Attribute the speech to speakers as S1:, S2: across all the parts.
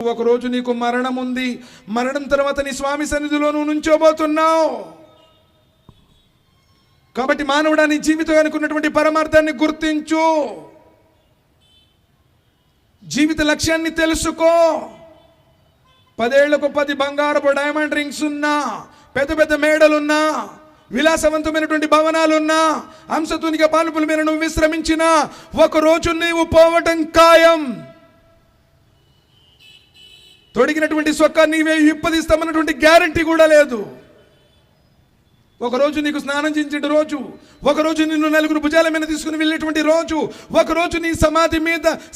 S1: ఒకరోజు నీకు మరణం ఉంది. మరణం తర్వాత నీ స్వామి సన్నిధిలో నువ్వు నుంచోబోతున్నావు. కాబట్టి మానవుడా, నీ జీవితానికి ఉన్నటువంటి పరమార్థాన్ని గుర్తించు. జీవిత లక్ష్యాన్ని తెలుసుకో. 10 ఏళ్లకు 10 బంగారపు డైమండ్ రింగ్స్ ఉన్నా, పెద్ద పెద్ద మేడలున్నా, విలాసవంతమైనటువంటి భవనాలున్నా, హంసతూనిక పానుపుల మీద నువ్వు విశ్రమించినా ఒకరోజు నీవు పోవటం ఖాయం. తొడిగినటువంటి సొక్క నీవే విప్పదీస్తామన్నటువంటి గ్యారంటీ కూడా లేదు. ఒకరోజు నీకు స్నానం చేయించే రోజు, ఒకరోజు నిన్ను నలుగురు భుజాల మీద తీసుకుని వెళ్ళేటువంటి రోజు, ఒకరోజు నీ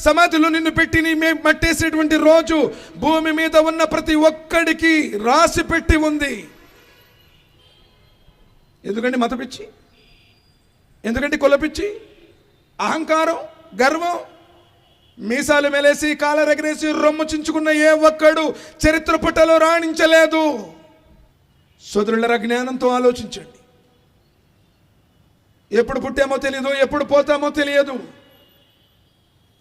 S1: సమాధిలో నిన్ను పెట్టి నీ మట్టేసేటువంటి రోజు భూమి మీద ఉన్న ప్రతి ఒక్కడికి రాసి పెట్టి ఉంది. ఎందుకంటే మతపిచ్చి, ఎందుకంటే కులపిచ్చి, అహంకారం, గర్వం, మీసాలు మెలేసి కాలరెగరేసి రొమ్ము చించుకున్న ఏ ఒక్కడు చరిత్ర పుటలో రాణించలేదు. సోదరుల జ్ఞానంతో ఆలోచించండి. ఎప్పుడు పుట్టామో తెలియదు, ఎప్పుడు పోతామో తెలియదు.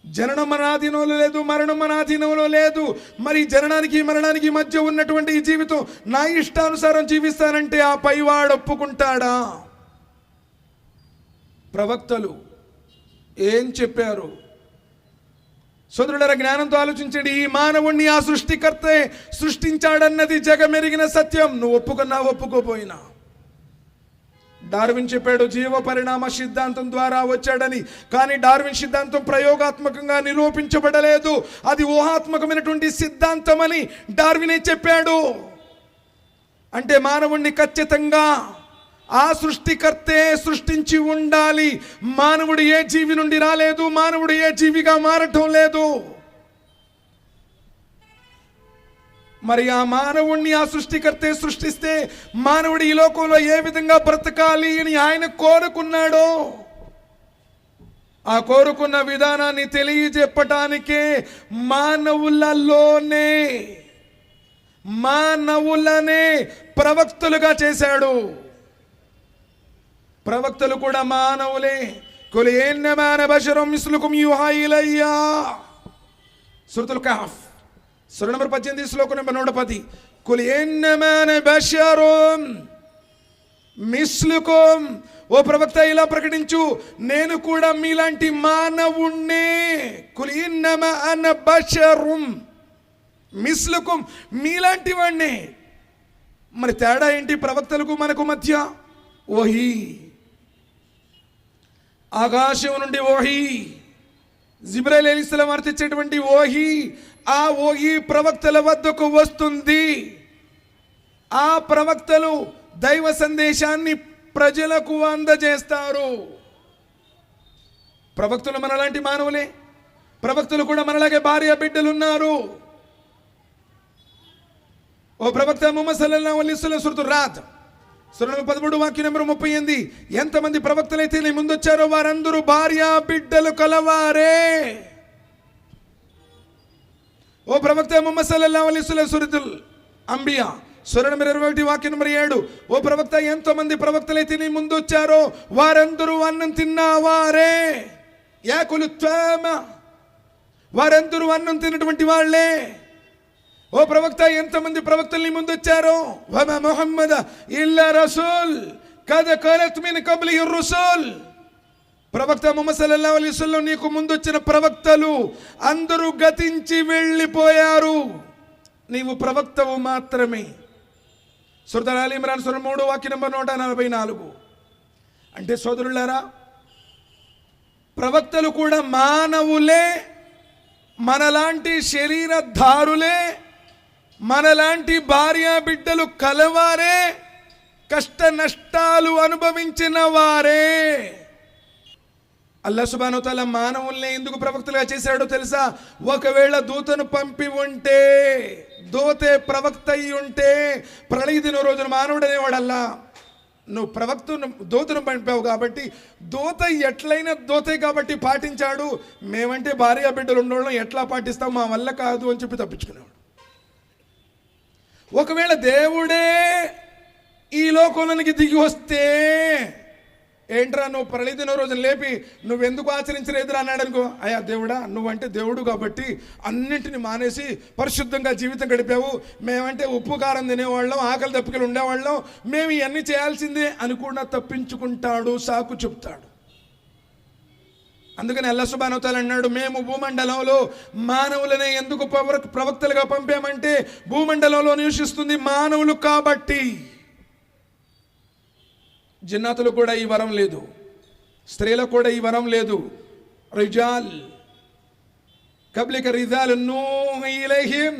S1: జననం మన ఆధీనంలో లేదు, మరణం మన ఆధీనంలో లేదు. మరి జననానికి మరణానికి మధ్య ఉన్నటువంటి ఈ జీవితం నా ఇష్టానుసారం జీవిస్తానంటే ఆ పైవాడు ఒప్పుకుంటాడా? ప్రవక్తలు ఏం చెప్పారు? సోదరుల జ్ఞానంతో ఆలోచించండి. ఈ మానవుణ్ణి ఆ సృష్టికర్తే సృష్టించాడన్నది జగమెరిగిన సత్యం. నువ్వు ఒప్పుకున్నా ఒప్పుకోపోయినా. డార్విన్ చెప్పాడు జీవ పరిణామ సిద్ధాంతం ద్వారా వచ్చాడని. కానీ డార్విన్ సిద్ధాంతం ప్రయోగాత్మకంగా నిరూపించబడలేదు. అది ఊహాత్మకమైనటువంటి సిద్ధాంతం అని డార్వినే చెప్పాడు. అంటే మానవుణ్ణి ఖచ్చితంగా ఆ సృష్టికర్తే సృష్టించి ఉండాలి. మానవుడు ఏ జీవి నుండి రాలేదు, మానవుడు ఏ జీవిగా మారటం లేదు. మరి ఆ మానవుణ్ణి ఆ సృష్టికర్తే సృష్టిస్తే మానవుడు ఈ లోకంలో ఏ విధంగా బ్రతకాలి అని ఆయన కోరుకున్నాడో ఆ కోరుకున్న విధానాన్ని తెలియజెప్పటానికే మానవులనే ప్రవక్తలుగా చేశాడు. ప్రవక్తలు కూడా మానవులే. కుల్ ఇన్నమా అన బషరుం మిస్లుకుం యూహా ఇలయ్యా. సూరతుల్ కహఫ్ సూర నంబర్ 18 శ్లోకం నంబర్ 110. కుల్ ఇన్నమా అన బషరుం మిస్లుకుం. ఓ ప్రవక్త ఇలా ప్రకటించు, నేను కూడా మీలాంటి మానవుణ్ణే. కుల్ ఇన్నమా అన బషరుం మిస్లుకుం, మీలాంటి వాణ్ణే. మరి తేడా ఏంటి ప్రవక్తలకు మనకు మధ్య? ఓహీ, ఆకాశం నుండి ఓహీ, జిబ్రాయిల్ అలైహిస్సలాం వారు తెచ్చేటువంటి ఓహీ, ఆ ఓహీ ప్రవక్తల వద్దకు వస్తుంది. ఆ ప్రవక్తలు దైవ సందేశాన్ని ప్రజలకు అందజేస్తారు. ప్రవక్తలు మనలాంటి మానవులే. ప్రవక్తలు కూడా మనలాగే భార్య బిడ్డలు ఉన్నారు. ఓ ప్రవక్త ముహమ్మద్ సల్లల్లాహు అలైహి వసల్లం సూరతుర్ రాద్ సూర 13 వాక్యం నంబర్ 38. ఎంతమంది ప్రవక్తలైతే నీ ముందొచ్చారో వారందరూ భార్య బిడ్డలు కలవారే. ఓ ప్రవక్త ముహమ్మద్ సల్లల్లాహు అలైహి వసల్లం సూరతుల్ అంబియా సూర నంబర్ 21 వాక్యం నంబర్ 7. ఓ ప్రవక్త ఎంతమంది ప్రవక్తలైతే నీ ముందొచ్చారో వారందరూ అన్నం తిన్నవారే. యాకులు త్వామ, వారందరూ అన్నం తిన్నటువంటి వాళ్ళే. ఓ ప్రవక్త ఎంతమంది ప్రవక్తల్ని ముందొచ్చారో, వమా ముహమ్మద ఇల్లా రసూల్ కద ఖలత్ మిన్ కబ్లిహి రుసూల్. ప్రవక్త ముహమ్మద్ సల్లల్లాహు అలైహి వసల్లం నీకు ముందొచ్చిన ప్రవక్తలు అందరూ గతించి వెళ్ళిపోయారు, నీవు ప్రవక్తవు మాత్రమే. సూరత్ ఆల్ ఇమ్రాన్ సూర 3 వాక్యం నంబర్ 144. అంటే సోదరులారా, ప్రవక్తలు కూడా మానవులే, మనలాంటి శరీరధారులే, మనలాంటి భార్య బిడ్డలు కలవారే, కష్ట నష్టాలు అనుభవించిన వారే. అల్లాహ్ సుబ్హానహు వ తఆలా మానవుల్ని ఎందుకు ప్రవక్తలుగా చేశాడో తెలుసా? ఒకవేళ దూతను పంపి ఉంటే, దూతే ప్రవక్త అయి ఉంటే, ప్రళయ దిన రోజున మానవుడు అనేవాడల్లా, నువ్వు దూతను పంపావు కాబట్టి దూత ఎట్లయినా దూతే కాబట్టి పాటించాడు, మేమంటే భార్య బిడ్డలు ఉండడం ఎట్లా పాటిస్తాం, మా వల్ల కాదు అని చెప్పి తప్పించుకునేవాడు. ఒకవేళ దేవుడే ఈ లోకంలోనికి దిగి వస్తే ఏంట్రా నువ్వు ప్రళయదిన రోజున లేపి నువ్వెందుకు ఆచరించలేదురా అన్నాడు అనుకో, అయ్యా దేవుడా నువ్వంటే దేవుడు కాబట్టి అన్నింటిని మానేసి పరిశుద్ధంగా జీవితం గడిపావు, మేమంటే ఉప్పు కారం తినేవాళ్ళం, ఆకలి దప్పికలు ఉండేవాళ్ళం, మేము ఇవన్నీ చేయాల్సిందే అని కూడా తప్పించుకుంటాడు, సాకు చెప్తాడు. అందుకని అల్లాహ్ సుబ్హానహు వ తఆలా అన్నాడు, మేము భూమండలంలో మానవులనే ఎందుకు ప్రవక్తలుగా పంపామంటే భూమండలంలో నివసిస్తుంది మానవులు కాబట్టి. జిన్నాతులకు కూడా ఈ వరం లేదు, స్త్రీలకు కూడా ఈ వరం లేదు. రిజాల్ కబ్లిక రిజాల్ నూహి ఇలైహిం,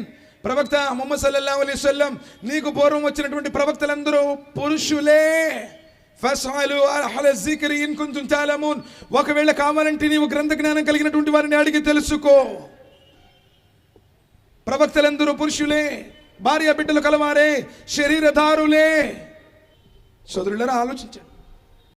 S1: ప్రవక్త ముహమ్మద్ సల్లల్లాహు అలైహి వసల్లం నీకు పూర్వం వచ్చినటువంటి ప్రవక్తలందరూ పురుషులే. ఫస్అలు అహ్ల జిక్రి ఇన్ కుంతుం తఅలమూన్, ఒకవేళ కావాలంటే నీవు గ్రంథ జ్ఞానం కలిగినటువంటి వారిని అడిగి తెలుసుకో. ప్రవక్తలందరూ పురుషులే, భార్య బిడ్డలు కలవారే, శరీరధారులే. సోదరులారా ఆలోచించండి.